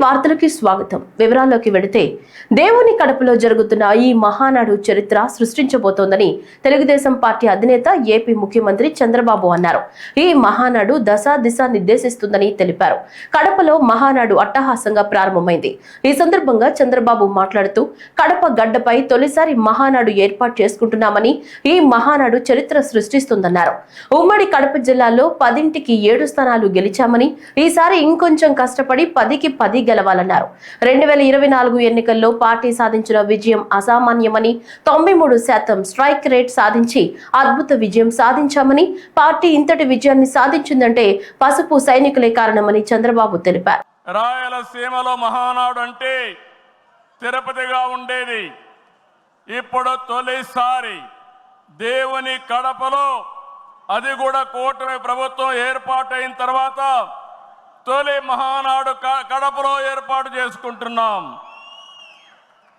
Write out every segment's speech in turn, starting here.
వార్తలకి స్వాగతం. వివరాల్లోకి వెళితే దేవుని కడపలో జరుగుతున్న ఈ మహానాడు చరిత్ర సృష్టించబోతోందని తెలుగుదేశం పార్టీ అధినేత ఏపీ ముఖ్యమంత్రి చంద్రబాబు అన్నారు. ఈ మహానాడు దిశ నిర్దేశిస్తుందని తెలిపారు. కడపలో మహానాడు అట్టహాసంగా ప్రారంభమైంది. ఈ సందర్భంగా చంద్రబాబు మాట్లాడుతూ కడప గడ్డపై తొలిసారి మహానాడు ఏర్పాటు చేసుకుంటున్నామని, ఈ మహానాడు చరిత్ర సృష్టిస్తుందన్నారు. ఉమ్మడి కడప జిల్లాలో 10కి 7 స్థానాలు గెలిచామని, ఈసారి ఇంకొంచెం కష్టపడి 10కి 10 గెలవాలన్నారు. 2024 ఎన్నికల్లో పార్టీ సాధించిన విజయం అసామాన్యమని, 93% స్ట్రైక్ రేట్ సాధించి అద్భుత విజయం సాధించామని, పార్టీ ఇంతటి విజయాన్ని సాధించిందంటే పసుపు సైనికులే కారణమని చంద్రబాబు తెలిపారు. రాయలసీమలో మహానాడు అంటే తిరుపతిగా ఉండేది. ఇప్పుడు తొలిసారి దేవుని కడపలో, అది కూడా కూటమి ప్రభుత్వం ఏర్పాటైన తర్వాత తొలి మహానాడు కడపలో ఏర్పాటు చేసుకుంటున్నాం.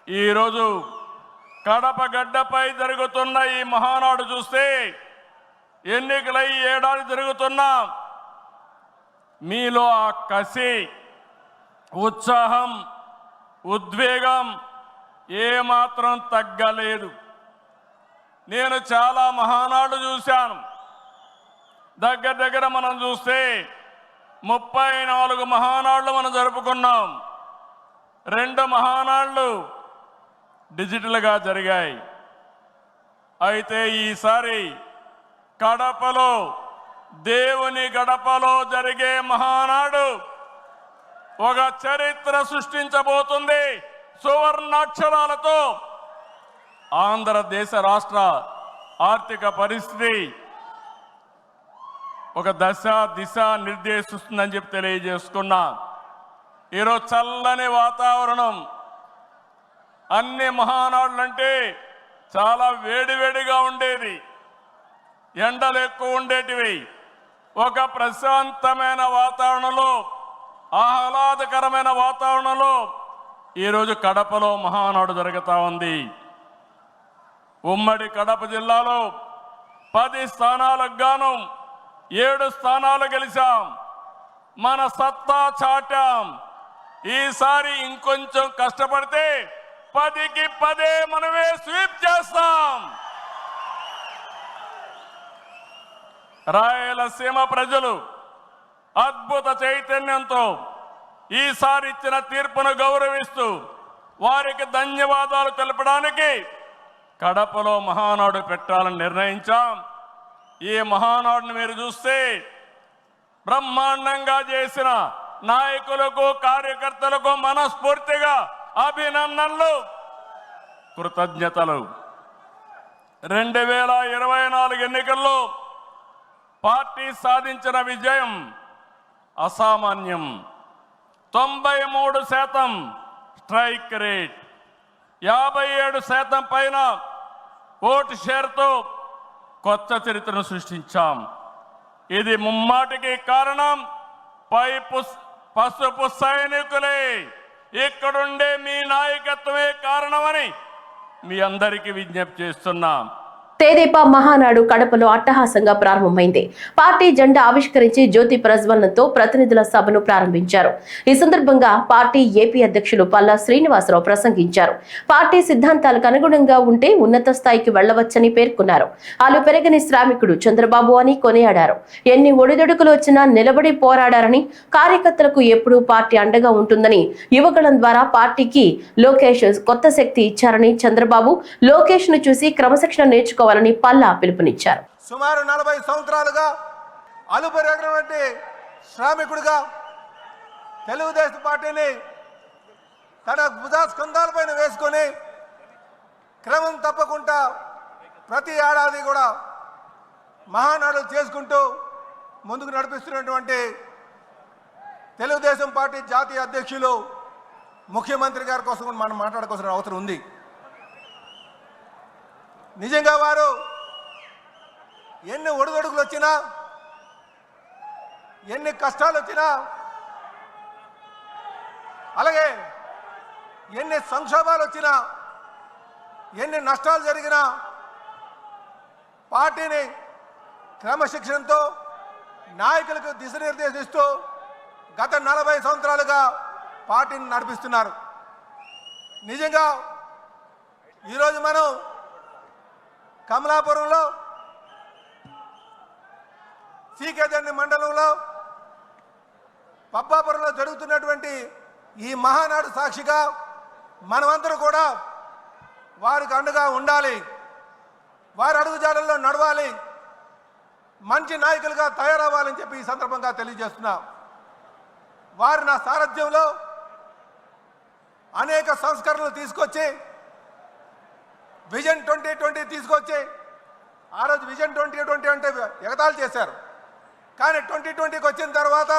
ఈరోజు కడప గడ్డపై జరుగుతున్న ఈ మహానాడు చూస్తే ఎన్నికలై ఏడాది జరుగుతున్నా మీలో ఆ కసి, ఉత్సాహం, ఉద్వేగం ఏమాత్రం తగ్గలేదు. నేను చాలా మహానాడు చూశాను. దగ్గర మనం చూస్తే 34 మహానాళ్ళు మనం జరుపుకున్నాం. 2 మహానాళ్ళు డిజిటల్గా జరిగాయి. అయితే ఈసారి కడపలో, దేవుని గడపలో జరిగే మహానాడు ఒక చరిత్ర సృష్టించబోతుంది. సువర్ణాక్షరాలతో ఆంధ్రదేశ రాష్ట్ర ఆర్థిక పరిస్థితి ఒక దిశ నిర్దేశిస్తుందని చెప్పి తెలియజేసుకున్నా. ఈరోజు చల్లని వాతావరణం. అన్ని మహానాడులంటే చాలా వేడివేడిగా ఉండేది, ఎండలు ఎక్కువ ఉండేటివి. ఒక ప్రశాంతమైన వాతావరణంలో, ఆహ్లాదకరమైన వాతావరణంలో ఈరోజు కడపలో మహానాడు జరుగుతూ ఉంది. ఉమ్మడి కడప జిల్లాలో 10 స్థానాలకు గాను 7 స్థానాలు గెలిచాం. మన సత్తా చాటాం. ఈసారి ఇంకొంచెం కష్టపడితే 10కి 10 మనమే స్వీప్ చేస్తాం. రాయలసీమ ప్రజలు అద్భుత చైతన్యంతో ఈసారి ఇచ్చిన తీర్పును గౌరవిస్తూ వారికి ధన్యవాదాలు తెలపడానికి కడపలో మహానాడు పెట్టాలని నిర్ణయించాం. ఈ మహానాడుని మీరు చూస్తే బ్రహ్మాండంగా చేసిన నాయకులకు, కార్యకర్తలకు మనస్ఫూర్తిగా అభినందనలు, కృతజ్ఞతలు. 2024 ఎన్నికల్లో పార్టీ సాధించిన విజయం అసామాన్యం. 93% స్ట్రైక్ రేట్, 57% పైన ఓటు షేర్తో కొత్త చరిత్రను సృష్టించాం. ఇది ముమ్మాటికి కారణం పసుపు సైనికులే. ఇక్కడుండే మీ నాయకత్వమే కారణమని మీ అందరికీ విజ్ఞప్తి చేస్తున్నాం. తెదేపా మహానాడు కడపలో అట్టహాసంగా ప్రారంభమైంది. పార్టీ జెండా ఆవిష్కరించి జ్యోతి ప్రజ్వలనతో ప్రతినిధుల సభను ప్రారంభించారు. ఈ సందర్భంగా పార్టీ ఏపీ అధ్యక్షులు పల్లా శ్రీనివాసరావు ప్రసంగించారు. పార్టీ సిద్ధాంతాలకు అనుగుణంగా ఉంటే ఉన్నత స్థాయికి వెళ్లవచ్చని పేర్కొన్నారు. ఆలు పెరగని శ్రామికుడు చంద్రబాబు అని కొనియాడారు. ఎన్ని ఒడిదొడుకులు వచ్చినా నిలబడి పోరాడారని, కార్యకర్తలకు ఎప్పుడూ పార్టీ అండగా ఉంటుందని, యువకులం ద్వారా పార్టీకి లోకేష్ కొత్త శక్తి ఇచ్చారని, చంద్రబాబు లోకేష్ ను చూసి క్రమశిక్షణ నేర్చుకో పల్లా పిలుపునిచ్చారు. సుమారు 40 సంవత్సరాలుగా అలుపెరగినటువంటి శ్రామికుడిగా తెలుగుదేశం పార్టీని తన భుజస్కంధాలపైన వేసుకొని క్రమం తప్పకుండా ప్రతి ఏడాది కూడా మహానాడు చేసుకుంటూ ముందుకు నడిపిస్తున్నటువంటి తెలుగుదేశం పార్టీ జాతీయ అధ్యక్షులు ముఖ్యమంత్రి గారి కోసం మనం మాట్లాడుకోవాల్సిన అవసరం ఉంది. నిజంగా వారు ఎన్ని ఒడిదొడుకులు వచ్చినా, ఎన్ని కష్టాలు వచ్చినా, అలాగే ఎన్ని సంక్షోభాలు వచ్చినా, ఎన్ని నష్టాలు జరిగినా పార్టీని క్రమశిక్షణతో నాయకులకు దిశనిర్దేశిస్తూ గత 40 సంవత్సరాలుగా పార్టీని నడిపిస్తున్నారు. నిజంగా ఈరోజు మనం కమలాపురంలో సీకేదండి మండలంలో పబ్బాపురంలో జరుగుతున్నటువంటి ఈ మహానాడు సాక్షిగా మనమందరూ కూడా వారికి అండగా ఉండాలి, వారి అడుగుజాడల్లో నడవాలి, మంచి నాయకులుగా తయారవ్వాలని చెప్పి ఈ సందర్భంగా తెలియజేస్తున్నాం. వారు నా సారథ్యంలో అనేక సంస్కరణలు తీసుకొచ్చి విజన్ 2020 తీసుకొచ్చి ఆ రోజు విజన్ 2020 అంటే ఎగతాళి చేశారు. కానీ 2020కి వచ్చిన తర్వాత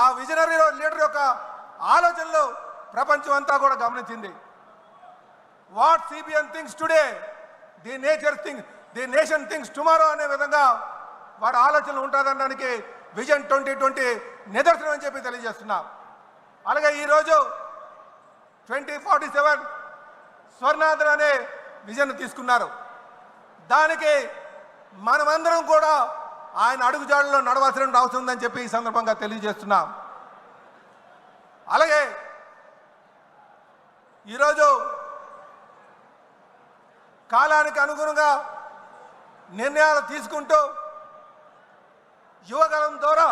ఆ విజనరీ లీడర్ యొక్క ఆలోచనలు ప్రపంచం అంతా కూడా గమనించింది. What CBN things today the nation things tomorrow అనే విధంగా వారి ఆలోచనలు ఉంటుందనడానికి విజన్ 2020 నిదర్శనం అని చెప్పి తెలియజేస్తున్నాం. అలాగే ఈరోజు 2047 స్వర్ణాంధ్ర అనే విజన్ తీసుకున్నారు. దానికి మనమందరం కూడా ఆయన అడుగుజాడల్లో నడవాల్సిన అవసరం ఉందని చెప్పి ఈ సందర్భంగా తెలియజేస్తున్నాం. అలాగే ఈరోజు కాలానికి అనుగుణంగా నిర్ణయాలు తీసుకుంటూ యువగలం ద్వారా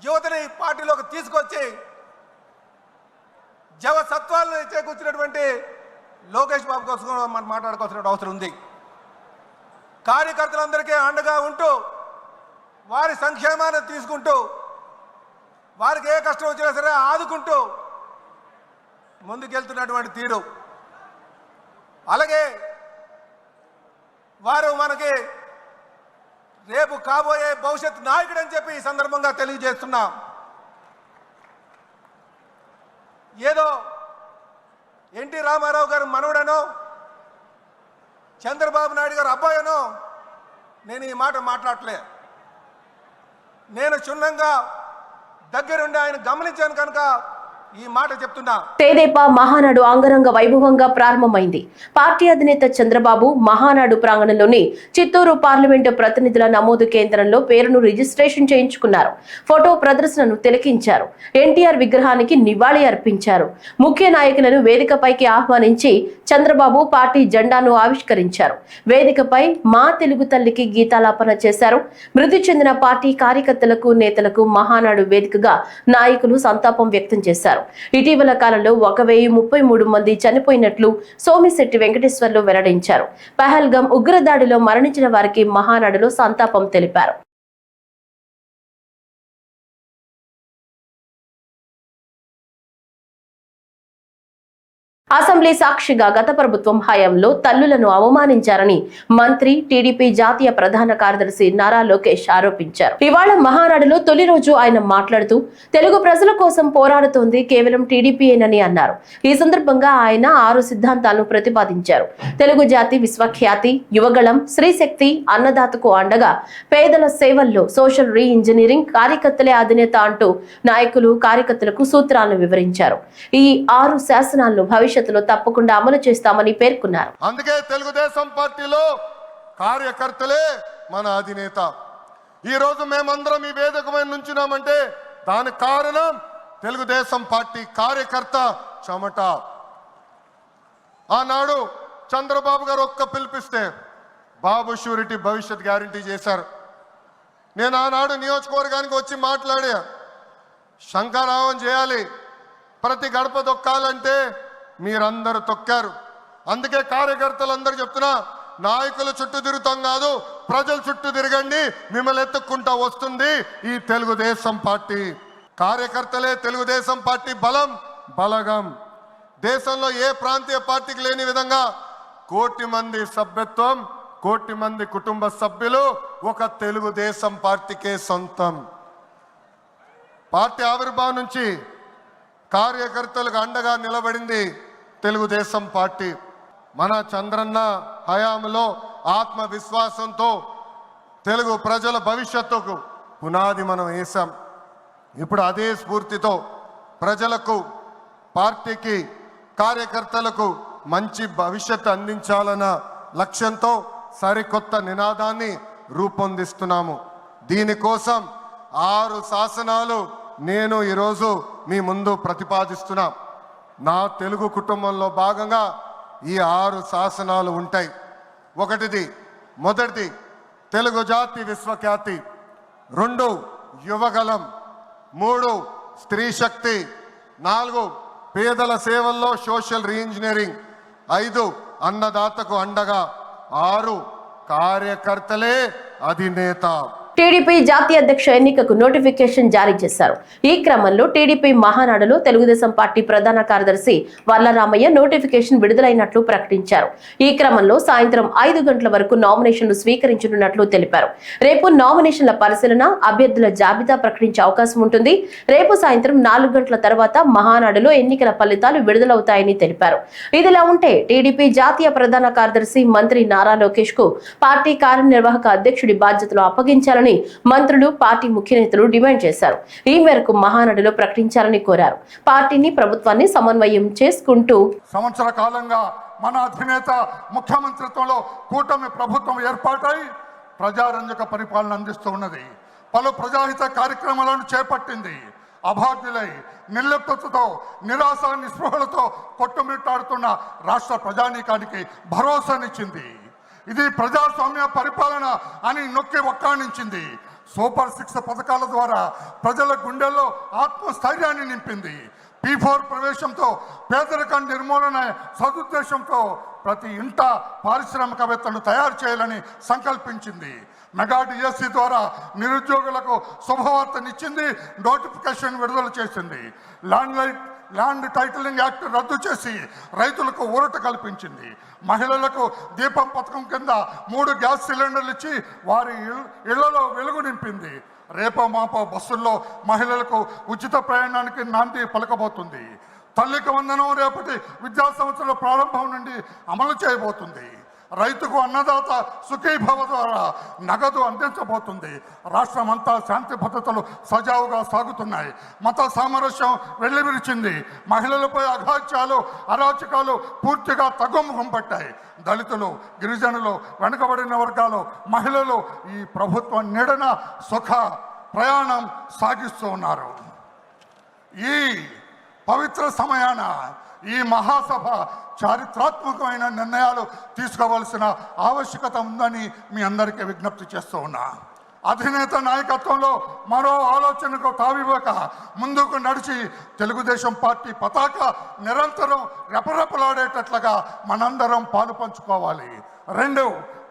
యువతని పార్టీలోకి తీసుకొచ్చి జవసత్వాలను చేకూర్చినటువంటి లోకేష్ బాబు కోసం మనం మాట్లాడుకోవాల్సిన అవసరం ఉంది. కార్యకర్తలందరికీ అండగా ఉంటూ వారి సంక్షేమాన్ని తీసుకుంటూ వారికి ఏ కష్టం వచ్చినా సరే ఆదుకుంటూ ముందుకెళ్తున్నటువంటి తీరు, అలాగే వారు మనకి రేపు కాబోయే భవిష్యత్ నాయకుడు అని చెప్పి ఈ సందర్భంగా తెలియజేస్తున్నాం. ఏదో ఎన్టీ రామారావు గారు మనవడనో చంద్రబాబు నాయుడు గారు అబ్బాయనో నేను ఈ మాట మాట్లాడలే. నేను క్షుణ్ణంగా దగ్గరుండి ఆయన గమనించాను కనుక ఈ మాట చెప్తున్నా. తెదేపా మహానాడు అంగరంగ వైభవంగా ప్రారంభమైంది. పార్టీ అధినేత చంద్రబాబు మహానాడు ప్రాంగణంలోని చిత్తూరు పార్లమెంటు ప్రతినిధుల నమోదు కేంద్రంలో పేరును రిజిస్ట్రేషన్ చేయించుకున్నారు. ఫోటో ప్రదర్శనను తిలకించారు. ఎన్టీఆర్ విగ్రహానికి నివాళి అర్పించారు. ముఖ్య నాయకులను వేదికపైకి ఆహ్వానించి చంద్రబాబు పార్టీ జెండాను ఆవిష్కరించారు. వేదికపై మా తెలుగు తల్లికి గీతాలాపన చేశారు. మృతి చెందిన పార్టీ కార్యకర్తలకు, నేతలకు మహానాడు వేదికగా నాయకులు సంతాపం వ్యక్తం చేశారు. ఇటీవల కాలంలో 1033 మంది చనిపోయినట్లు సోమిశెట్టి వెంకటేశ్వర్లు వెల్లడించారు. పహల్గాం ఉగ్రదాడిలో మరణించిన వారికి మహానాడులో సంతాపం తెలిపారు. అసెంబ్లీ సాక్షిగా గత ప్రభుత్వం హయాంలో తల్లులను అవమానించారని మంత్రి టీడీపీ జాతీయ ప్రధాన కార్యదర్శి నారా లోకేష్ ఆరోపించారు. ఇవాళ మహానాడులో తొలి రోజు ఆయన మాట్లాడుతూ తెలుగు ప్రజల కోసం పోరాడుతోంది కేవలం టీడీపీయేనని అన్నారు. ఈ సందర్భంగా ఆయన 6 సిద్ధాంతాలను ప్రతిపాదించారు. తెలుగు జాతి విశ్వఖ్యాతి, యువగళం, స్త్రీశక్తి, అన్నదాతకు అండగా, పేదల సేవల్లో సోషల్ రీ ఇంజనీరింగ్, కార్యకర్తలే అధినేత అంటూ నాయకులు, కార్యకర్తలకు సూత్రాలను వివరించారు. ఈ 6 శాసనాలను భవిష్యత్తులో తప్పకుండా అమలు చేస్తామని పేర్కొన్నారు. అందుకే తెలుగుదేశం పార్టీలో కార్యకర్తలే మన అధినేత. ఈ రోజు మేమందరం ఈ వేదిక మీద నుంచున్నామంటే దానికి కారణం తెలుగుదేశం పార్టీ కార్యకర్త చెమట. ఆనాడు చంద్రబాబు గారు ఒక్క పిలిపిస్తే బాబు షూరిటీ భవిష్యత్ గ్యారంటీ చేశారు. నేను ఆనాడు నియోజకవర్గానికి వచ్చి మాట్లాడా, శంఖారావం చేయాలి, ప్రతి గడప తొక్కాలంటే మీరందరూ తొక్కారు. అందుకే కార్యకర్తలందరూ చెప్తున్నా, నాయకుల చుట్టూ తిరుగుతాం కాదు, ప్రజల చుట్టూ తిరగండి, మిమ్మల్ని ఎత్తుక్కుంటా వస్తుంది ఈ తెలుగుదేశం పార్టీ. కార్యకర్తలే తెలుగుదేశం పార్టీ బలం, బలగం. దేశంలో ఏ ప్రాంతీయ పార్టీకి లేని విధంగా 1 కోటి మంది సభ్యత్వం, 1 కోటి మంది కుటుంబ సభ్యులు ఒక తెలుగుదేశం పార్టీకే సొంతం. పార్టీ ఆవిర్భావం నుంచి కార్యకర్తలకు అండగా నిలబడింది తెలుగుదేశం పార్టీ. మన చంద్రన్న హయాంలో ఆత్మవిశ్వాసంతో తెలుగు ప్రజల భవిష్యత్తుకు పునాది మనం వేశాం. ఇప్పుడు అదే స్ఫూర్తితో ప్రజలకు, పార్టీకి, కార్యకర్తలకు మంచి భవిష్యత్తు అందించాలన్న లక్ష్యంతో సరికొత్త నినాదాన్ని రూపొందిస్తున్నాము. దీనికోసం 6 శాసనాలు నేను ఈరోజు మీ ముందు ప్రతిపాదిస్తున్నా. నా తెలుగు కుటుంబంలో భాగంగా ఈ 6 శాసనాలు ఉంటాయి. మొదటిది తెలుగు జాతి విశ్వఖ్యాతి, 2 యువగలం, 3 స్త్రీ శక్తి, 4 పేదల సేవల్లో సోషల్ రీఇంజనీరింగ్, 5 అన్నదాతకు అండగా, 6 కార్యకర్తలే అధినేత. టీడీపీ జాతీయ అధ్యక్ష ఎన్నికకు నోటిఫికేషన్ జారీ చేశారు. ఈ క్రమంలో టీడీపీ మహానాడులో తెలుగుదేశం పార్టీ ప్రధాన కార్యదర్శి వల్లరామయ్య నోటిఫికేషన్ విడుదలైనట్లు ప్రకటించారు. ఈ క్రమంలో సాయంత్రం 5 గంటల వరకు నామినేషన్లు స్వీకరించనున్నట్లు తెలిపారు. రేపు నామినేషన్ల పరిశీలన, అభ్యర్థుల జాబితా ప్రకటించే అవకాశం ఉంటుంది. రేపు సాయంత్రం 4 గంటల తర్వాత మహానాడులో ఎన్నికల ఫలితాలు విడుదలవుతాయని తెలిపారు. ఇదిలా ఉంటే టీడీపీ జాతీయ ప్రధాన కార్యదర్శి మంత్రి నారా లోకేష్ కు పార్టీ కార్యనిర్వాహక అధ్యక్షుడి బాధ్యతలు అప్పగించాలని మంత్రులు, పార్టీ ముఖ్య నేతలు డిమాండ్ చేశారు. ఈ మేరకు మహానాడులో ప్రకటించాలని కోరారు. పార్టీని, ప్రభుత్వాన్ని సమన్వయం చేసుకుంటూ సంవత్సర కాలంగా మన అధినేత ముఖ్యమంత్రిత్వంలో కూటమి ప్రభుత్వం ఏర్పాటై ప్రజారంజక పరిపాలన అందిస్తూ ఉన్నది. పలు ప్రజాహిత కార్యక్రమాలను చేపట్టింది. అభాగ్యులై నిర్లిప్తతతో, నిరాశ నిస్పృహలతో కొట్టుమిట్టాడుతున్న రాష్ట్ర ప్రజానీకానికి భరోసానిచ్చింది. ఇది ప్రజాస్వామ్య పరిపాలన అని నొక్కి ఒక్కాణించింది. సూపర్ 6 పథకాల ద్వారా ప్రజల గుండెల్లో ఆత్మస్థైర్యాన్ని నింపింది. P4 ప్రవేశంతో పేదరికం నిర్మూలన సదుద్దేశంతో ప్రతి ఇంట పారిశ్రామికవేత్తలను తయారు చేయాలని సంకల్పించింది. మెగా డిఎస్సి ద్వారా నిరుద్యోగులకు శుభవార్తనిచ్చింది. నోటిఫికేషన్ విడుదల చేసింది. ల్యాండ్ టైటిలింగ్ యాక్ట్ రద్దు చేసి రైతులకు ఊరట కల్పించింది. మహిళలకు దీపం పథకం కింద 3 గ్యాస్ సిలిండర్లు ఇచ్చి వారి ఇళ్లలో వెలుగు నింపింది. రేపో మాపో బస్సుల్లో మహిళలకు ఉచిత ప్రయాణానికి నాంది పలకబోతుంది. తల్లికి వందనం రేపటి విద్యా సంవత్సరం ప్రారంభం నుండి అమలు చేయబోతుంది. రైతుకు అన్నదాత సుఖీభవ ద్వారా నగదు అందించబోతుంది. రాష్ట్రమంతా శాంతి భద్రతలు సజావుగా సాగుతున్నాయి. మత సామరస్యం వెల్లివిరిచింది. మహిళలపై అఘాత్యాలు, అరాచకాలు పూర్తిగా తగ్గుముఖం పట్టాయి. దళితులు, గిరిజనులు, వెనుకబడిన వర్గాలు, మహిళలు ఈ ప్రభుత్వం నీడన సుఖ ప్రయాణం సాగిస్తూ ఉన్నారు. ఈ పవిత్ర సమయాన ఈ మహాసభ చారిత్రాత్మకమైన నిర్ణయాలు తీసుకోవాల్సిన ఆవశ్యకత ఉందని మీ అందరికీ విజ్ఞప్తి చేస్తూ ఉన్నా. అధినేత నాయకత్వంలో మరో ఆలోచనకు తావివ్వక ముందుకు నడిచి తెలుగుదేశం పార్టీ పతాక నిరంతరం రెపరెపలాడేటట్లుగా మనందరం పాలు పంచుకోవాలి. 2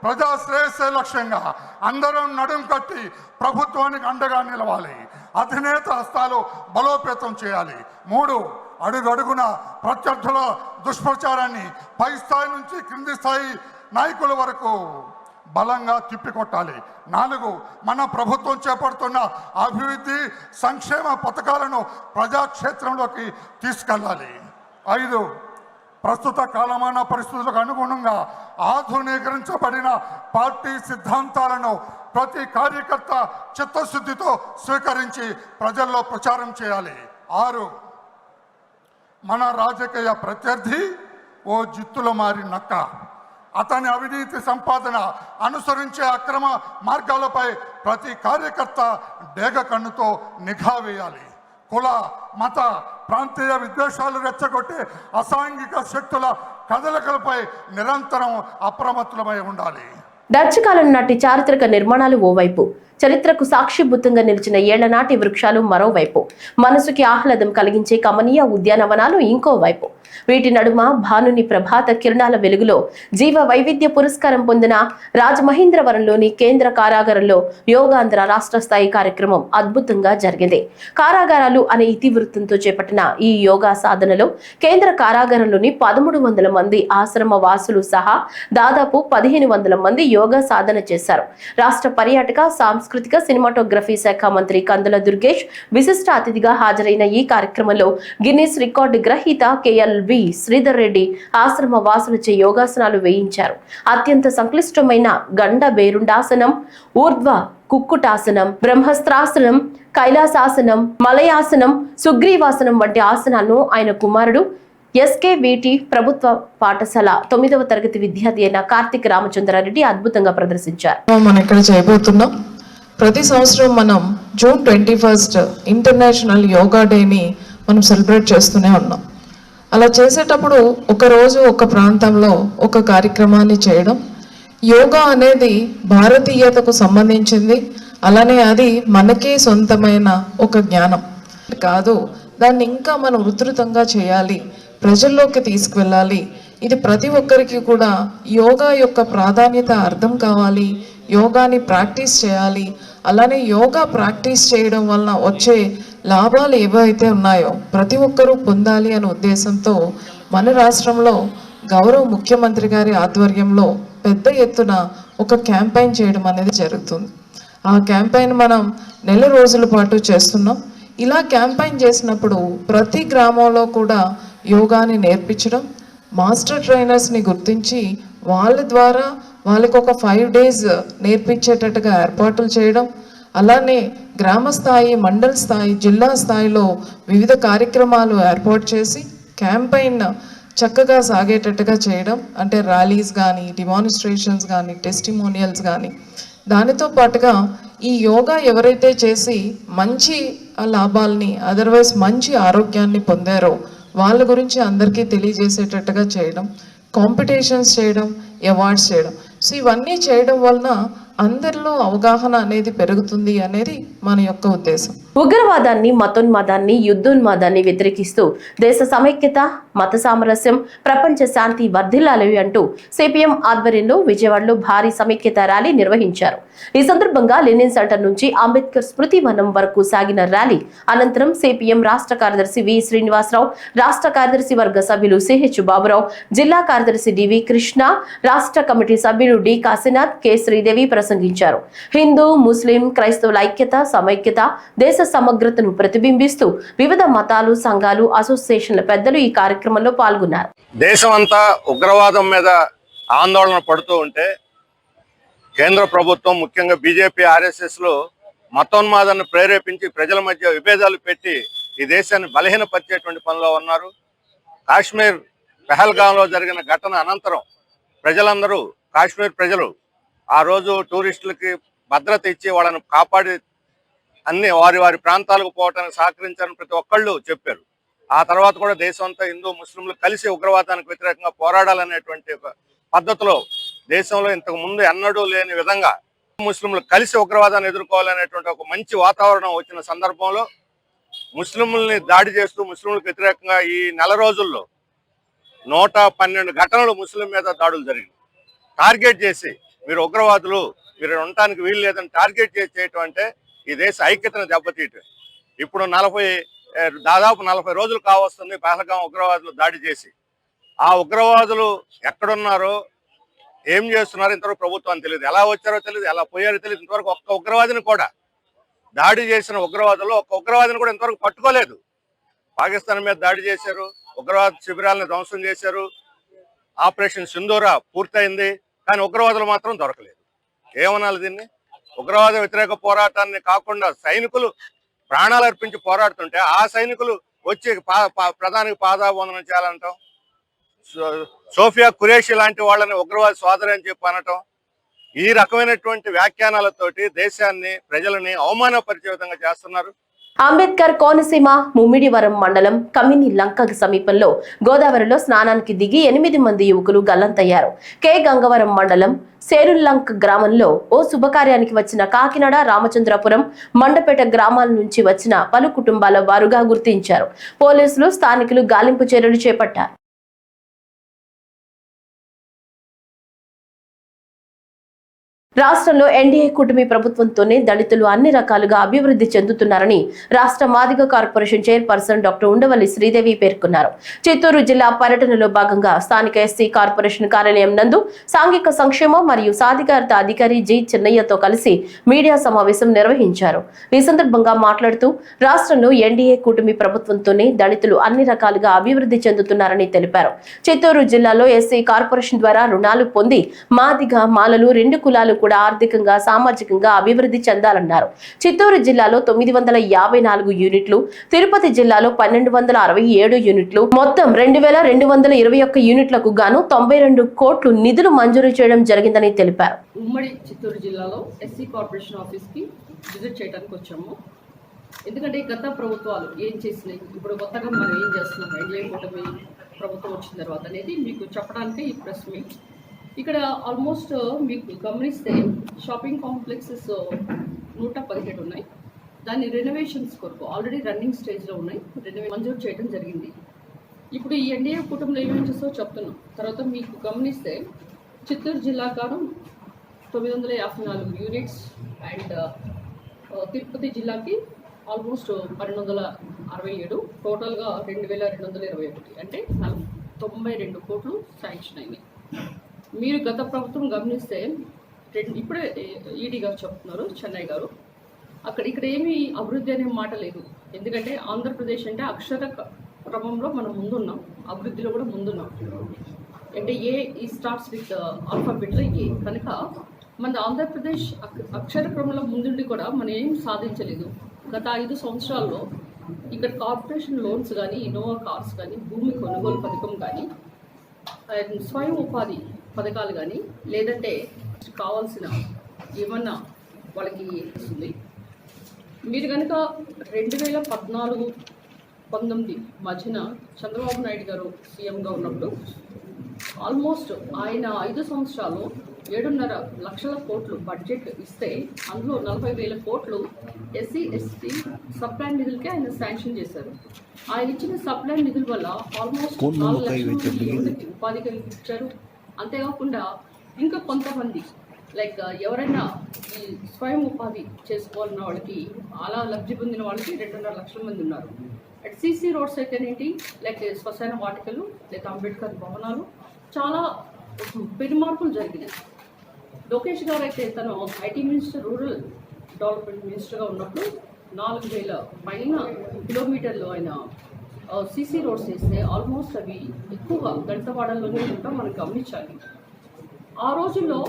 ప్రజా శ్రేయస్సే లక్ష్యంగా అందరం నడుం కట్టి ప్రభుత్వానికి అండగా నిలవాలి. అధినేత హస్తాలు బలోపేతం చేయాలి. 3 అడుగడుగున ప్రత్యర్థుల దుష్ప్రచారాన్ని పై స్థాయి నుంచి క్రింది స్థాయి నాయకుల వరకు బలంగా తిప్పికొట్టాలి. 4 మన ప్రభుత్వం చేపడుతున్న అభివృద్ధి సంక్షేమ పథకాలను ప్రజాక్షేత్రంలోకి తీసుకెళ్ళాలి. 5 ప్రస్తుత కాలమాన పరిస్థితులకు అనుగుణంగా ఆధునీకరించబడిన పార్టీ సిద్ధాంతాలను ప్రతి కార్యకర్త చిత్తశుద్ధితో స్వీకరించి ప్రజల్లో ప్రచారం చేయాలి. 6 మన రాజకీయ ప్రత్యర్థి ఓ జిత్తుల మారి నక్క. అతని అవినీతి సంపాదన, అనుసరించే అక్రమ మార్గాలపై ప్రతి కార్యకర్త డేగ కన్నుతో నిఘా వేయాలి. కుల, మత, ప్రాంతీయ విద్వేషాలు రెచ్చగొట్టే అసాంఘిక శక్తుల కదలికలపై నిరంతరం అప్రమత్తమై ఉండాలి. డచ్ కాలం నాటి చారిత్రక నిర్మాణాలు ఓవైపు, చరిత్రకు సాక్షిభూతంగా నిలిచిన ఏళ్లనాటి వృక్షాలు మరోవైపు, మనసుకి ఆహ్లాదం కలిగించే కమనీయ ఉద్యానవనాలు ఇంకోవైపు. వీటి నడుమ భానుని ప్రభాత కిరణాల వెలుగులో జీవ వైవిధ్య పురస్కారం పొందిన రాజమహేంద్రవరంలోని కేంద్ర కారాగారంలో యోగాంధ్ర రాష్ట్ర స్థాయి కార్యక్రమం అద్భుతంగా జరిగింది. కారాగారాలు అనే ఇతివృత్తంతో చేపట్టిన ఈ యోగా సాధనలో కేంద్ర కారాగారంలోని 1300 మంది ఆశ్రమ వాసులు సహా దాదాపు 1500 మంది యోగా సాధన చేశారు. రాష్ట్ర పర్యాటక, సాంస్కృతిక, సినిమాటోగ్రఫీ శాఖ మంత్రి కందుల దుర్గేష్ విశిష్ట అతిథిగా హాజరైన ఈ కార్యక్రమంలో గిన్నిస్ రికార్డు గ్రహీత KLV శ్రీధర్ రెడ్డి ఆశ్రమ వాసులచే యోగాసనాలు వేయించారు. అత్యంత సంక్లిష్టమైన గండ బేరుండాసనం, ఊర్ధ్వ కుక్కుటాసనం, బ్రహ్మస్త్రాసనం, కైలాసాసనం, మలయాసనం, సుగ్రీవాసనం వంటి ఆసనాలను ఆయన కుమారుడు SKVT ప్రభుత్వ పాఠశాల 9వ తరగతి విద్యార్థి అయిన కార్తిక్ రామచంద్రారెడ్డి అద్భుతంగా ప్రదర్శించారు. మనం ఇక్కడ చేయబోతున్నాం. ప్రతి సంవత్సరం మనం జూన్ 21 ఇంటర్నేషనల్ యోగా డేని మనం సెలబ్రేట్ చేస్తూనే ఉన్నాం. అలా చేసేటప్పుడు ఒకరోజు ఒక ప్రాంతంలో ఒక కార్యక్రమాన్ని చేయడం, యోగా అనేది భారతీయతకు సంబంధించింది, అలానే అది మనకే సొంతమైన ఒక జ్ఞానం కాదు, దాన్ని ఇంకా మనం విస్తృతంగా చేయాలి, ప్రజల్లోకి తీసుకువెళ్ళాలి. ఇది ప్రతి ఒక్కరికి కూడా యోగా యొక్క ప్రాధాన్యత అర్థం కావాలి, యోగాని ప్రాక్టీస్ చేయాలి. అలానే యోగా ప్రాక్టీస్ చేయడం వలన వచ్చే లాభాలు ఏవైతే ఉన్నాయో ప్రతి ఒక్కరూ పొందాలి అనే ఉద్దేశంతో మన రాష్ట్రంలో గౌరవ ముఖ్యమంత్రి గారి ఆధ్వర్యంలో పెద్ద ఎత్తున ఒక క్యాంపెయిన్ చేయడం అనేది జరుగుతుంది. ఆ క్యాంపెయిన్ మనం నెల రోజుల పాటు చేస్తున్నాం. ఇలా క్యాంపెయిన్ చేసినప్పుడు ప్రతి గ్రామంలో కూడా యోగాని నేర్పించడం, మాస్టర్ ట్రైనర్స్ని గుర్తించి వాళ్ళ ద్వారా వాళ్ళకి ఒక 5 days నేర్పించేటట్టుగా ఏర్పాట్లు చేయడం, అలానే గ్రామ స్థాయి, మండల స్థాయి, జిల్లా స్థాయిలో వివిధ కార్యక్రమాలు ఏర్పాటు చేసి క్యాంపెయిన్ చక్కగా సాగేటట్టుగా చేయడం, అంటే ర్యాలీస్ కానీ, డిమాన్స్ట్రేషన్స్ కానీ, టెస్టిమోనియల్స్ కానీ. దానితో పాటుగా ఈ యోగా ఎవరైతే చేసి మంచి లాభాలని, అదర్వైజ్ మంచి ఆరోగ్యాన్ని పొందారో వాళ్ళ గురించి అందరికీ తెలియజేసేటట్టుగా చేయడం, కాంపిటీషన్స్ చేయడం, అవార్డ్స్ చేయడం. సో ఇవన్నీ చేయడం వలన అందరిలో అవగాహన అనేది పెరుగుతుంది అనేది మన యొక్క ఉద్దేశం. ఉగ్రవాదాన్ని, మతోన్మాదాన్ని, యుద్ధోన్మాదాన్ని వ్యతిరేకిస్తూ దేశ సమైక్యత, మత సామరస్యం, ప్రపంచ శాంతి వర్ధిల్లాలి అంటూ సిపిఎం ఆధ్వర్యంలో విజయవాడలో భారీ సమైక్యత ర్యాలీ నిర్వహించారు. ఈ సందర్భంగా లెనిన్ సెంటర్ నుంచి అంబేద్కర్ స్మృతి వనం వరకు సాగిన ర్యాలీ అనంతరం సిపిఎం రాష్ట్ర కార్యదర్శి వి శ్రీనివాసరావు, రాష్ట్ర కార్యదర్శి వర్గ సభ్యులు సిహెచ్ బాబురావు, జిల్లా కార్యదర్శి డివి కృష్ణ, రాష్ట్ర కమిటీ సభ్యులు డి కాశీనాథ్, కె శ్రీదేవి ప్రసంగించారు. హిందూ, ముస్లిం, క్రైస్తవుల ఐక్యత, సమైక్యత, దేశ సమగ్రతను ప్రతిబింబిస్తూ వివిధ మతాలు, సంఘాలు, అసోసియేషన్ల పెద్దలు ఈ కార్యక్రమంలో పాల్గొన్నారు. దేశమంతా ఉగ్రవాదం మీద ఆందోళన పడుతూ ఉంటే కేంద్ర ప్రభుత్వం, ముఖ్యంగా బీజేపీ, ఆర్ఎస్ఎస్లు మతోన్మాదాన్ని ప్రేరేపించి ప్రజల మధ్య విభేదాలు పెట్టి ఈ దేశాన్ని బలహీనపరిచేటువంటి పనిలో ఉన్నారు. కాశ్మీర్ పెహల్గాంలో జరిగిన ఘటన అనంతరం ప్రజలందరూ, కాశ్మీర్ ప్రజలు ఆ రోజు టూరిస్టులకి భద్రత ఇచ్చి వాళ్ళని కాపాడి అన్ని వారి ప్రాంతాలకు పోవటానికి సహకరించారని ప్రతి ఒక్కళ్ళు చెప్పారు. ఆ తర్వాత కూడా దేశం అంతా హిందూ, ముస్లింలు కలిసి ఉగ్రవాదానికి వ్యతిరేకంగా పోరాడాలనేటువంటి ఒక పద్ధతిలో దేశంలో ఇంతకు ముందు ఎన్నడూ లేని విధంగా ముస్లింలు కలిసి ఉగ్రవాదాన్ని ఎదుర్కోవాలనేటువంటి ఒక మంచి వాతావరణం వచ్చిన సందర్భంలో ముస్లింలని దాడి చేస్తూ ముస్లింలకు వ్యతిరేకంగా ఈ నెల రోజుల్లో 112 ఘటనలు ముస్లిం మీద దాడులు జరిగింది. టార్గెట్ చేసి మీరు ఉగ్రవాదులు, మీరు ఉండటానికి వీలు లేదని టార్గెట్ చేసి చేయటం అంటే ఈ దేశ ఐక్యతను దెబ్బతీయటం. ఇప్పుడు దాదాపు 40 రోజులు కావస్తుంది పహల్గాం ఉగ్రవాదులు దాడి చేసి. ఆ ఉగ్రవాదులు ఎక్కడున్నారో, ఏం చేస్తున్నారో ఇంతవరకు ప్రభుత్వానికి తెలియదు. ఎలా వచ్చారో తెలియదు, ఎలా పోయారో తెలియదు. ఇంతవరకు ఒక్క ఉగ్రవాదిని కూడా, దాడి చేసిన ఉగ్రవాదులు ఒక్క ఉగ్రవాదిని కూడా ఇంతవరకు పట్టుకోలేదు. పాకిస్తాన్ మీద దాడి చేశారు, ఉగ్రవాద శిబిరాలను ధ్వంసం చేశారు, ఆపరేషన్ సింధూరా పూర్తయింది, కానీ ఉగ్రవాదులు మాత్రం దొరకలేదు. ఏమనాలి దీన్ని? ఉగ్రవాద వ్యతిరేక పోరాటాన్ని కాకుండా సైనికులు ప్రాణాలు అర్పించి పోరాడుతుంటే ఆ సైనికులు వచ్చి ప్రధానికి పాదాబంధనం చేయాలంటాం, సోఫియా ఖురేషి లాంటి వాళ్ళని ఉగ్రవాద సోదరి అని చెప్పి అనటం, ఈ రకమైనటువంటి వ్యాఖ్యానాలతోటి దేశాన్ని, ప్రజలని అవమానపరిచే విధంగా చేస్తున్నారు. అంబేద్కర్ కోనసీమ ముమ్మిడివరం మండలం కమిని లంక సమీపంలో గోదావరిలో స్నానానికి దిగి 8 మంది యువకులు గల్లంతయ్యారు. కె గంగవరం మండలం సేరుల్లంక్ గ్రామంలో ఓ శుభకార్యానికి వచ్చిన కాకినాడ, రామచంద్రపురం, మండపేట గ్రామాల నుంచి వచ్చిన పలు కుటుంబాల వారుగా గుర్తించారు. పోలీసులు, స్థానికులు గాలింపు చర్యలు చేపట్టారు. రాష్ట్రంలో ఎన్డీఏ కూటమి ప్రభుత్వంతోనే దళితులు అన్ని రకాలుగా అభివృద్ధి చెందుతున్నారని రాష్ట్ర Madiga corporation chairperson doctor Undavalli Sridevi పేర్కొన్నారు. చిత్తూరు జిల్లా పర్యటనలో భాగంగా స్థానిక ఎస్సీ కార్పొరేషన్ కార్యాలయం నందు సాంఘిక సంక్షేమ మరియు సాధికారత అధికారి జి చిన్నయ్యతో కలిసి మీడియా సమావేశం నిర్వహించారు. ఈ సందర్భంగా మాట్లాడుతూ రాష్ట్రంలో ఎన్డీఏ కూటమి ప్రభుత్వంతోనే దళితులు అన్ని రకాలుగా అభివృద్ధి చెందుతున్నారని తెలిపారు. చిత్తూరు జిల్లాలో ఎస్సీ కార్పొరేషన్ ద్వారా రుణాలు పొంది మాదిగ, మాలలు 2 కులాలు కూడా ఆర్థికంగా సామాజికంగా అభివృద్ధి చెందాలన్నారు. చిత్తూరు జిల్లాలో 954 యూనిట్లు, తిరుపతి జిల్లాలో 1267 యూనిట్లు, మొత్తం 2221 యూనిట్లకు గాను 92 కోట్లు నిధులు మంజూరు చేయడం జరిగిందని తెలిపారు. ఉమ్మడి చిత్తూరు జిల్లాలో ఎస్సీ కార్పొరేషన్ ఆఫీస్కి విజిట్ చేయడానికి వచ్చాము. ఎందుకంటే గత ప్రభుత్వాలు ఏం చేసినాయి, ఇప్పుడు కొత్తగా మనం ఏం చేస్తున్నాం, ఎన్డీఏ కూటమి ప్రభుత్వం వచ్చిన తర్వాత అనేది మీకు చెప్పడానికి ఈ ప్రెస్ మీట్. ఇక్కడ ఆల్మోస్ట్ మీకు గమనిస్తే షాపింగ్ కాంప్లెక్సెస్ 117 ఉన్నాయి. దాని రెనోవేషన్స్ కొరకు ఆల్రెడీ రన్నింగ్ స్టేజ్లో ఉన్నాయి. మంజూరు చేయడం జరిగింది. ఇప్పుడు ఈ ఎన్డీఏ కూటమిలో ఏమేమి చేస్తో చెప్తున్నాం. తర్వాత మీకు గమనిస్తే చిత్తూరు జిల్లా గాను 954 యూనిట్స్ అండ్ తిరుపతి జిల్లాకి ఆల్మోస్ట్ 1267, టోటల్గా 2221, అంటే 92 కోట్లు శాంక్షన్ అయినాయి. మీరు గత ప్రభుత్వం గమనిస్తే ఇప్పుడే ఈడీ గారు చెప్తున్నారు, చెన్నై గారు, ఇక్కడ ఏమీ అభివృద్ధి అనే మాట లేదు. ఎందుకంటే ఆంధ్రప్రదేశ్ అంటే అక్షర క్రమంలో మనం ముందున్నాం, అభివృద్ధిలో కూడా ముందున్నాం. అంటే ఈ స్టార్ట్స్ విత్ ఆల్ఫాబెట్లో ఏ కనుక మన ఆంధ్రప్రదేశ్ అక్షర క్రమంలో ముందుండి కూడా మనం ఏం సాధించలేదు. గత 5 సంవత్సరాల్లో ఇక్కడ కార్పొరేషన్ లోన్స్ కానీ, ఇన్నోవా కార్స్ కానీ, భూమి కొనుగోలు పథకం కానీ, స్వయం ఉపాధి పథకాలు కానీ, లేదంటే కావాల్సిన ఏమన్నా వాళ్ళకి ఇస్తుంది. మీరు కనుక 2014-19 మధ్యన చంద్రబాబు నాయుడు గారు సీఎంగా ఉన్నప్పుడు ఆల్మోస్ట్ ఆయన 5 సంవత్సరాలు 7.5 లక్షల కోట్లు బడ్జెట్ ఇస్తే అందులో 40,000 కోట్లు ఎస్సీ ఎస్టీ సప్లాన్ నిధులకే ఆయన శాంక్షన్ చేశారు. ఆయన ఇచ్చిన సప్లాన్ నిధుల వల్ల ఆల్మోస్ట్ 4 లక్షల మందికి ఉపాధి కల్పించారు. అంతేకాకుండా ఇంకా కొంతమంది లైక్ ఎవరైనా ఈ స్వయం ఉపాధి చేసుకోవాలన్న వాళ్ళకి అలా లబ్ధి పొందిన వాళ్ళకి 2.5 లక్షల మంది ఉన్నారు. అట్ సీసీ రోడ్స్ అయితేనేంటి, లేక శ్మశాన వాటికలు, లేక అంబేద్కర్ భవనాలు, చాలా పెనుమార్పులు జరిగినాయి. లోకేష్ గారు అయితే తను ఐటీ మినిస్టర్, రూరల్ డెవలప్మెంట్ మినిస్టర్గా ఉన్నప్పుడు 4,000 పైన కిలోమీటర్లు ఆయన సీసీ రోడ్స్ వేస్తే ఆల్మోస్ట్ అవి ఎక్కువగా గంటవాడల్లోనే ఉంటాం మనం గమనించాలి. ఆ రోజుల్లో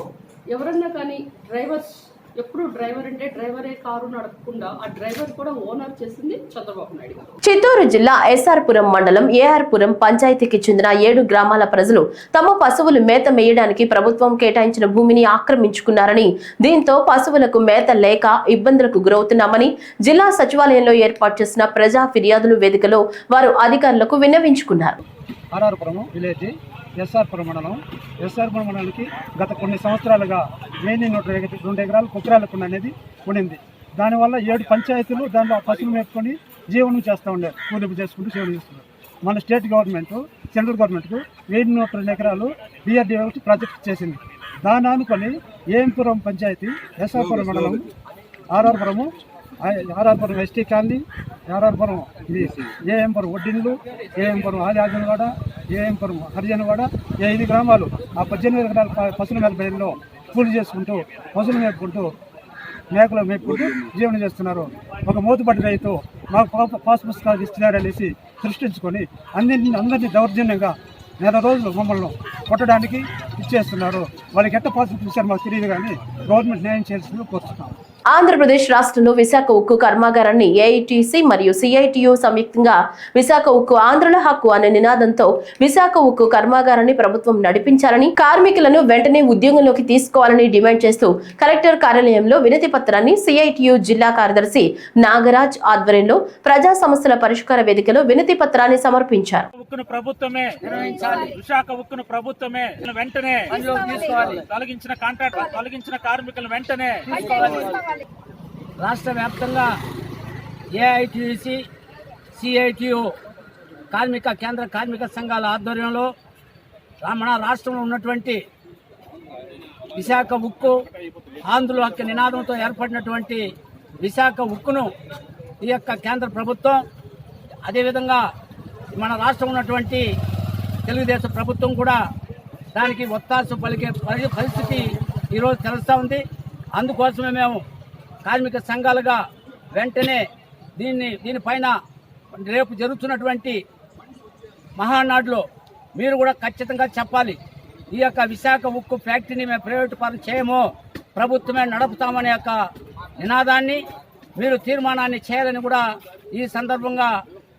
ఎవరన్నా కానీ డ్రైవర్స్, ఎప్పుడు డ్రైవర్ అంటే డ్రైవరే కారు నడపకుండా ఆ డ్రైవర్ కూడా ఓనర్ చేసింది చంద్రబాబు నాయుడు గారు. చిత్తూరు జిల్లా ఎస్ఆర్పురం మండలం ఏఆర్పురం పంచాయతీకి చెందిన 7 గ్రామాల ప్రజలు తమ పశువులు మేత మేయడానికి ప్రభుత్వం కేటాయించిన భూమిని ఆక్రమించుకున్నారని, దీంతో పశువులకు మేత లేక ఇబ్బందులకు గురవుతున్నామని జిల్లా సచివాలయంలో ఏర్పాటు చేసిన ప్రజా ఫిర్యాదులు వేదికలో వారు అధికారులకు విన్నవించుకున్నారు. ఎస్ఆర్పురం మండలానికి గత కొన్ని సంవత్సరాలుగా మెయిన్ 2 ఎకరాలు కుక్కరాలకు అనేది ఉండింది. దానివల్ల 7 పంచాయతీలు దాంట్లో పశువులు మేపుకొని జీవనం చేస్తూ ఉండే, కూలింపు చేసుకుంటూ జీవనం చేస్తున్నారు. మన స్టేట్ గవర్నమెంట్, సెంట్రల్ గవర్నమెంట్కు 1,200 ఎకరాలు BRDO ప్రాజెక్ట్ చేసింది. దాన్ని అనుకొని ఏఎంపురం పంచాయతీ, ఎస్ఆర్పురం మండలం, ఆర్ఆర్పురం ఎస్టీ కాలనీ, ఆర్ఆర్పురం ఇది ఏఎంపురం ఒడ్డిన్లు, ఏఎంపురం ఆదివాడ, ఏఎంపురం హరిజనవాడ, 5 గ్రామాలు ఆ 18 ఎకరాల పశువుల మేపలో కూలి చేసుకుంటూ, పశువులు మేపుకుంటూ, మేకలు మేపుకుంటూ జీవనం చేస్తున్నారు. ఒక మూతుపట్టి రైతు మాకు పాస్ పుస్తకాలు ఇస్తున్నారనేసి సృష్టించుకొని అందరినీ దౌర్జన్యంగా 4 రోజులు మమ్మల్ని కొట్టడానికి ఇచ్చేస్తున్నారు. వాళ్ళకి ఎట్ట పాస్ ఇచ్చారు మాకు తెలియదు, కానీ గవర్నమెంట్ న్యాయం చేయాల్సింది కోరుతున్నాం. ఆంధ్రప్రదేశ్ రాష్ట్రంలో విశాఖ ఉక్కు కర్మాగారాన్ని ఏఐటీసీ మరియు సిఐటియు సంయుక్తంగా విశాఖ ఉక్కు ఆంధ్రుల హక్కు అనే నినాదంతో విశాఖ ఉక్కు కర్మాగారాన్ని ప్రభుత్వం నడిపించాలని, కార్మికులను వెంటనే ఉద్యోగంలోకి తీసుకోవాలని డిమాండ్ చేస్తూ కలెక్టర్ కార్యాలయంలో వినతి పత్రాన్ని సిఐటియు జిల్లా కార్యదర్శి నాగరాజ్ ఆధ్వర్యంలో ప్రజా సమస్యల పరిష్కార వేదికలో వినతి పత్రాన్ని సమర్పించారు. విశాఖ ఉక్కును ప్రభుత్వమే వెంటనే తొలగించిన కాంట్రాక్ట్, తొలగించిన కార్మికులు వెంటనే రాష్ట్ర వ్యాప్తంగా ఏఐటీసీ, సిఐటియు కేంద్ర కార్మిక సంఘాల ఆధ్వర్యంలో మన రాష్ట్రంలో ఉన్నటువంటి విశాఖ ఉక్కు ఆంధ్రుల హక్కు నినాదంతో ఏర్పడినటువంటి విశాఖ ఉక్కును ఈ యొక్క కేంద్ర ప్రభుత్వం, అదేవిధంగా మన రాష్ట్రం ఉన్నటువంటి తెలుగుదేశం ప్రభుత్వం కూడా దానికి ఒత్తాసు పలికే పరిస్థితి ఈరోజు తెలుస్తూ ఉంది. అందుకోసమే మేము కార్మిక సంఘాలుగా వెంటనే దీనిపైన రేపు జరుగుతున్నటువంటి మహానాడులో మీరు కూడా ఖచ్చితంగా చెప్పాలి. ఈ యొక్క విశాఖ ఉక్కు ఫ్యాక్టరీని మేము ప్రైవేటు పరం చేయము, ప్రభుత్వమే నడుపుతామనే యొక్క నినాదాన్ని మీరు తీర్మానాన్ని చేయాలని కూడా ఈ సందర్భంగా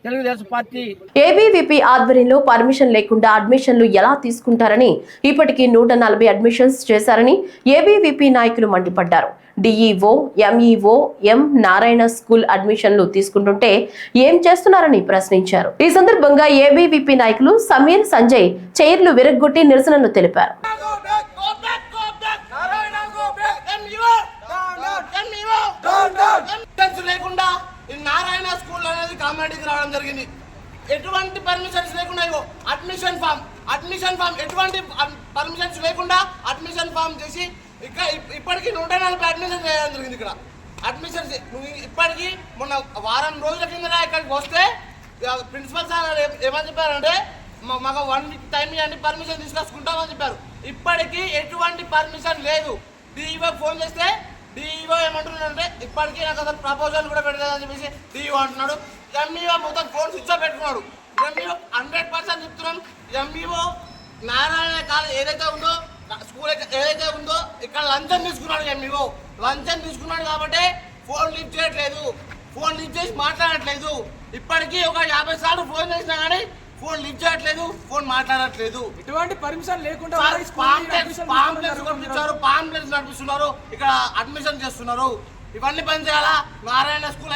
తెలుగుదేశం పార్టీ ఏబీవీపీ ఆధ్వర్యంలో పర్మిషన్ లేకుండా అడ్మిషన్లు ఎలా తీసుకుంటారని ఇప్పటికీ 140 అడ్మిషన్స్ చేశారని ఏబీవీపీ నాయకులు మండిపడ్డారు. డిఈఓ, ఎంఈఓ, ఎం నారాయణ స్కూల్ అడ్మిషన్లు తీసుకుంటుంటే ఏం చేస్తున్నారని ప్రశ్నించారు. ఈ సందర్భంగా ఏబీవీపీ నాయకులు సమీర్, సంజయ్ చైర్లు విరగ్గొట్టి నిరసనలు తెలిపారు. లేకుండా నారాయణ స్కూల్ అనేది కామారెడ్డికి రావడం జరిగింది. ఎటువంటి పర్మిషన్స్ లేకుండా అడ్మిషన్ ఫామ్ ఎటువంటి పర్మిషన్స్ లేకుండా అడ్మిషన్ ఫామ్ చేసి ఇక్కడ ఇప్పటికీ 140 అడ్మిషన్ చేయడం జరిగింది. ఇక్కడ అడ్మిషన్స్ ఇప్పటికీ మొన్న వారం రోజుల కింద ఇక్కడికి వస్తే ప్రిన్సిపల్ సార్ ఏమని చెప్పారంటే మాకు 1 వీక్ టైం ఇవ్వండి, పర్మిషన్ తీసుకొచ్చుకుంటామని చెప్పారు. ఇప్పటికీ ఎటువంటి పర్మిషన్ లేదు. డిఈఓ ఫోన్ చేస్తే డిఈఓ ఏమంటున్నాడంటే ఇప్పటికీ నాకు అసలు ప్రపోజల్ కూడా పెట్టలేదని చెప్పేసి డిఈఓ అంటున్నాడు. ఎంఈఓ మొత్తం ఫోన్ స్విచ్ ఆఫ్ పెట్టుకున్నాడు. ఎంఈఓ 100% చెప్తున్నాం. ఎంఈఓ నారాయణ కాలేజ్ ఏదైతే ఉందో స్కూల్ ఏదైతే ఉందో ఇక్కడ లంచం తీసుకున్నాడు. ఎంఈఓ లంచం తీసుకున్నాడు కాబట్టి ఫోన్ లిఫ్ట్ చేయట్లేదు, ఫోన్ లిఫ్ట్ చేసి మాట్లాడట్లేదు. ఇప్పటికీ ఒక 50 సార్లు ఫోన్ చేసినా కానీ ఫోన్ లిఫ్ట్ చేయట్లేదు, ఫోన్ మాట్లాడట్లేదు. ఎటువంటి పర్మిషన్ లేకుండా పాంప్లెట్స్ నడిపిస్తున్నారు, ఇక్కడ అడ్మిషన్ చేస్తున్నారు. ఇవన్నీ పని చేయాలా? నారాయణ స్కూల్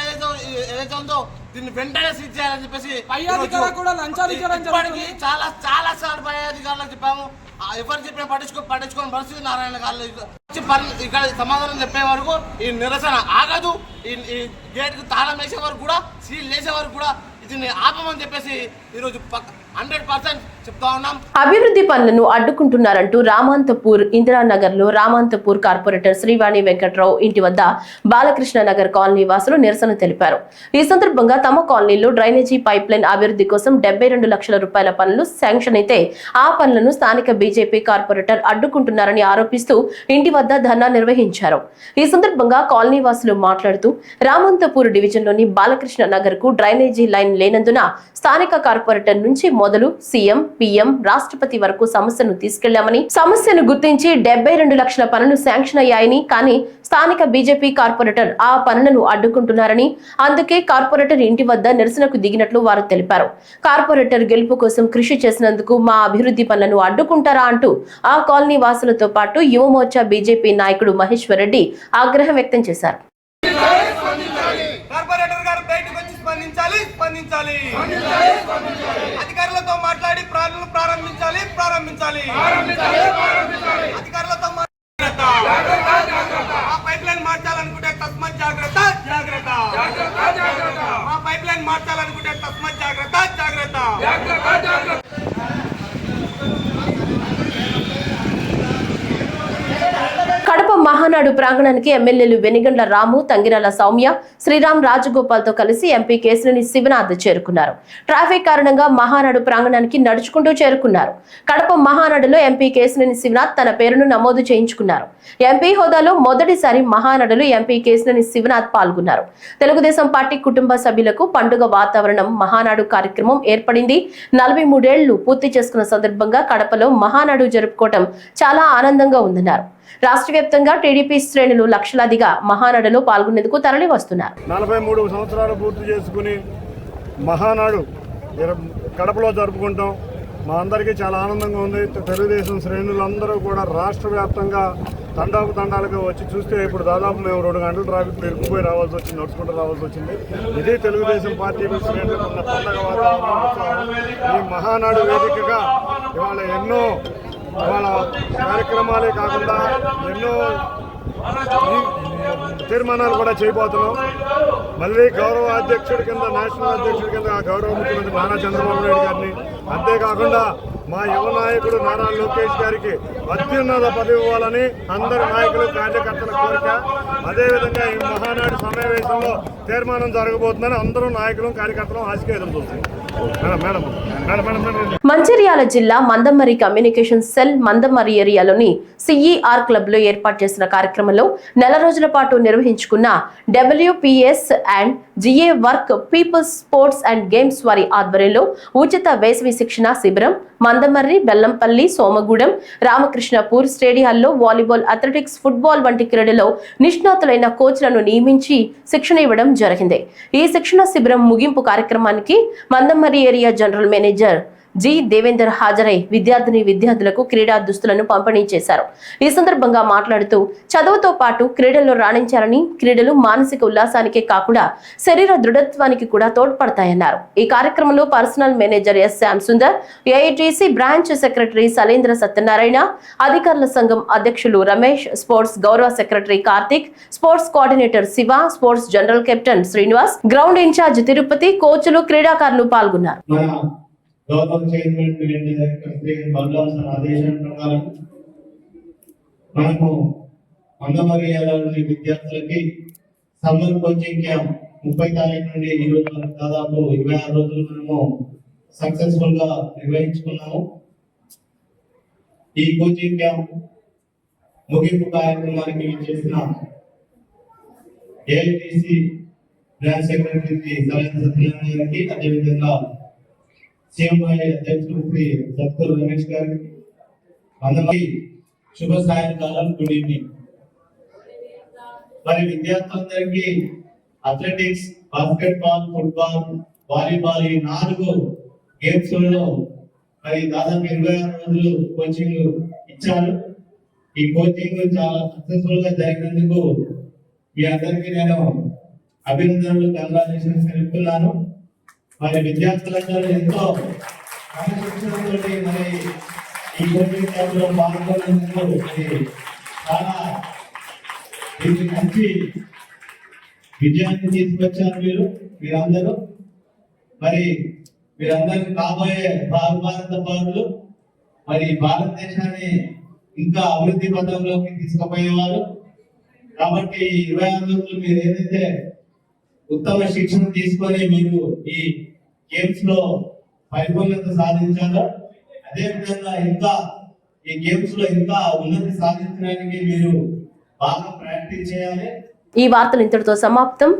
ఏదైతే ఉందో దీన్ని వెంటనే సీజ్ చేయాలని చెప్పేసి ఇప్పటికీ చాలా సార్లు పై అధికారులకు చెప్పాము. ఎవరు చెప్పినా పట్టించుకోని పరిస్థితి నారాయణ కాలేజ్. ఇక్కడ సమాధానం చెప్పే వరకు ఈ నిరసన ఆగదు. ఈ గేట్ కు తాళం వేసే వరకు కూడా, సీల్ వేసే వరకు కూడా దీన్ని ఆపమని చెప్పేసి ఈరోజు 100% చెప్తా ఉన్నాం. అభివృద్ధి పనులను అడ్డుకుంటున్నారంటూ రామాంతపూర్ ఇందిరానగర్ లో రామాంతపూర్ కార్పొరేటర్ శ్రీవాణి వెంకట్రావు ఇంటి వద్ద బాలకృష్ణ నగర్ కాలనీ వాసులు నిరసన తెలిపారు. ఈ సందర్భంగా తమ కాలనీలో డ్రైనేజీ పైప్ లైన్ అభివృద్ధి కోసం 72 లక్షల రూపాయల పనులు శాంక్షన్ అయితే ఆ పనులను స్థానిక బీజేపీ కార్పొరేటర్ అడ్డుకుంటున్నారని ఆరోపిస్తూ ఇంటి వద్ద ధర్నా నిర్వహించారు. ఈ సందర్భంగా కాలనీ వాసులు మాట్లాడుతూ రామాంతపూర్ డివిజన్లోని బాలకృష్ణ నగర్ కు డ్రైనేజీ లైన్ లేనందున స్థానిక కార్పొరేటర్ నుంచి మొదలు సీఎం, పీఎం, రాష్ట్రపతి వరకు సమస్యను తీసుకెళ్లామని, సమస్యను గుర్తించి 72 లక్షల పనులు శాంక్షన్ అయ్యాయని, కానీ స్థానిక బీజేపీ కార్పొరేటర్ ఆ పనులను అడ్డుకుంటున్నారని, అందుకే కార్పొరేటర్ ఇంటి వద్ద నిరసనకు దిగినట్లు వారు తెలిపారు. కార్పొరేటర్ గెలుపు కోసం కృషి చేసినందుకు మా అభివృద్ధి పనులను అడ్డుకుంటారా అంటూ ఆ కాలనీ వాసులతో పాటు యువమోర్చా బీజేపీ నాయకుడు మహేశ్వర్ రెడ్డి ఆగ్రహం వ్యక్తం చేశారు. అధికారులతో మాట్లాడి ప్రారంభించాలి. అధికారులతో మా పైప్ లైన్ మార్చాలనుకుంటే తస్మత్ జాగ్రత్త. మా పైప్ లైన్ మార్చాలనుకుంటే తస్మత్ జాగ్రత్త. కడప మహానాడు ప్రాంగణానికి ఎమ్మెల్యేలు వెనిగండ్ల రాము, తంగిరాల సౌమ్య, శ్రీరామ్ రాజగోపాల్ తో కలిసి ఎంపీ కేశినేని శివనాథ్ చేరుకున్నారు. ట్రాఫిక్ కారణంగా మహానాడు ప్రాంగణానికి నడుచుకుంటూ చేరుకున్నారు. కడప మహానాడులో ఎంపీ కేశినేని శివనాథ్ తన పేరును నమోదు చేయించుకున్నారు. ఎంపీ హోదాలో మొదటిసారి మహానాడులో ఎంపీ కేశినేని శివనాథ్ పాల్గొన్నారు. తెలుగుదేశం పార్టీ కుటుంబ సభ్యులకు పండుగ వాతావరణం మహానాడు కార్యక్రమం ఏర్పడింది. 43 ఏళ్లు పూర్తి చేసుకున్న సందర్భంగా కడపలో మహానాడు జరుపుకోవటం చాలా ఆనందంగా ఉందన్నారు. రాష్ట్ర వ్యాప్తంగా టీడీపీ శ్రేణులు లక్షలాదిగా మహానాడులో పాల్గొనేందుకు తరలి వస్తున్నారు. 43 సంవత్సరాలు పూర్తి చేసుకుని మహానాడు కడపలో జరుపుకుంటాం. మా అందరికీ చాలా ఆనందంగా ఉంది. తెలుగుదేశం శ్రేణులందరూ కూడా రాష్ట్ర వ్యాప్తంగా తండాలుగా వచ్చి చూస్తే ఇప్పుడు దాదాపు మేము 2 గంటల ట్రాఫిక్ ఇరుక్కుపోయి రావాల్సి వచ్చింది, నడుచుకుంటూ రావాల్సి వచ్చింది. ఇదే తెలుగుదేశం పార్టీ శ్రేణులకు ఉన్న పండుగ వాతావరణం. ఈ మహానాడు వేదికగా ఇవాళ ఎన్నో కార్యక్రమాలే కాకుండా ఎన్నో తీర్మానాలు కూడా చేయబోతున్నాం. మళ్ళీ గౌరవ అధ్యక్షుడి కింద, నేషనల్ అధ్యక్షుడి కింద గౌరవ ముఖ్యమంత్రి నారా చంద్రబాబు నాయుడు గారిని, అంతేకాకుండా మా యువ నాయకుడు నారా లోకేష్ గారికి అత్యున్నత పదవి ఇవ్వాలని అందరి నాయకులు, కార్యకర్తల కోరిక. అదేవిధంగా ఈ మహానాడు సమావేశంలో తీర్మానం జరగబోతుందని అందరూ నాయకులు, కార్యకర్తలు ఆశగా ఎదురు చూస్తున్నారు. Madam madam madam madam Mancherial జిల్లా మందమర్రి కమ్యూనికేషన్ సెల్ మందమర్రి ఏరియాలోని సిఈఆర్ క్లబ్ లో ఏర్పాటు చేసిన కార్యక్రమంలో నెల రోజుల పాటు నిర్వహించుకున్న WPS and GA work people's sports and games వారి ఆధ్వర్యంలో ఉచిత వేసవి శిక్షణ శిబిరం మందమర్రి, బెల్లంపల్లి, సోమగూడెం, రామకృష్ణపూర్ స్టేడియాల్లో వాలీబాల్, అథ్లెటిక్స్, ఫుట్బాల్ వంటి క్రీడలో నిష్ణాతులైన కోచ్లను నియమించి శిక్షణ ఇవ్వడం జరిగింది. ఈ శిక్షణ శిబిరం ముగింపు కార్యక్రమానికి Mandamarri area general manager G Devender హాజరై విద్యార్థులకు క్రీడా దుస్తులను పంపిణీ చేశారు. ఈ సందర్భంగా మాట్లాడుతూ చదువుతో పాటు క్రీడల్లో రాణించాలని, క్రీడలు మానసిక ఉల్లాసానికే కాకుండా శరీర దృఢత్వానికి కూడా తోడ్పడతాయన్నారు. ఈ కార్యక్రమంలో personal manager S Shyam Sundar, AITC branch secretary Salendra Satyanarayana, అధికారుల సంఘం అధ్యక్షులు రమేష్, స్పోర్ట్స్ గౌరవ secretary Karthik, sports coordinator Shiva, sports general captain Srinivas, ground in-charge Tirupati, కోచ్లు, క్రీడాకారులు పాల్గొన్నారు. గౌరవ చైర్మన్ ఆదేశం ప్రకారం మనము మందమర్యాలలోని విద్యార్థులకి సమ్మర్ కోచింగ్ క్యాంప్ 30 తారీఖు నుండి ఈ రోజు వరకు దాదాపు 26 రోజులు మనము సక్సెస్ఫుల్ గా నిర్వహించుకున్నాము. ఈ కోచింగ్ క్యాంప్ ముగింపు కార్యక్రమానికి చేసిన AITC branch secretary Salendra Satyanarayana గారికి, అదేవిధంగా సీఎంఐ అధ్యక్షులు శ్రీ సత్కూరు రమేష్ గారికి అందరికీ శుభ సాయంకాలం, గుడ్ ఈవినింగ్. మరి విద్యార్థులందరికీ అథ్లెటిక్స్, బాస్కెట్బాల్, ఫుట్బాల్, వాలీబాల్ ఈ 4 గేమ్స్ లలో మరి దాదాపు 26 రోజులు కోచింగ్ ఇచ్చారు. ఈ కోచింగ్ చాలా సక్సెస్ఫుల్ గా జరిగినందుకు మీ అందరికీ నేను అభినందనలు, కంగ్రాచులేషన్స్ తెలుపుతున్నాను. మరి విద్యార్థులందరూ ఎంతో క్రమశిక్షణతోటి మరి ఈ కోచింగ్ క్యాంప్ లో పాల్గొన్నందుకు చాలా మంచి విజయాన్ని తీసుకొచ్చారు మీరందరూ. మరి మీరందరూ కాబోయే భారత పౌరులు, మరి భారతదేశాన్ని ఇంకా అభివృద్ధి పథంలోకి తీసుకుపోయేవారు. కాబట్టి 26 రోజులు మీరు ఏదైతే ఉత్తమ శిక్షణ తీసుకొని మీరు ఈ గేమ్స్ లో పరిపూర్ణత సాధించాలో, అదే విధంగా ఇంకా ఈ గేమ్స్ లో ఇంకా ఉన్నతి సాధించడానికి మీరు బాగా ప్రాక్టీస్ చేయాలి. ఈ వార్తలు ఇంతటితో సమాప్తం.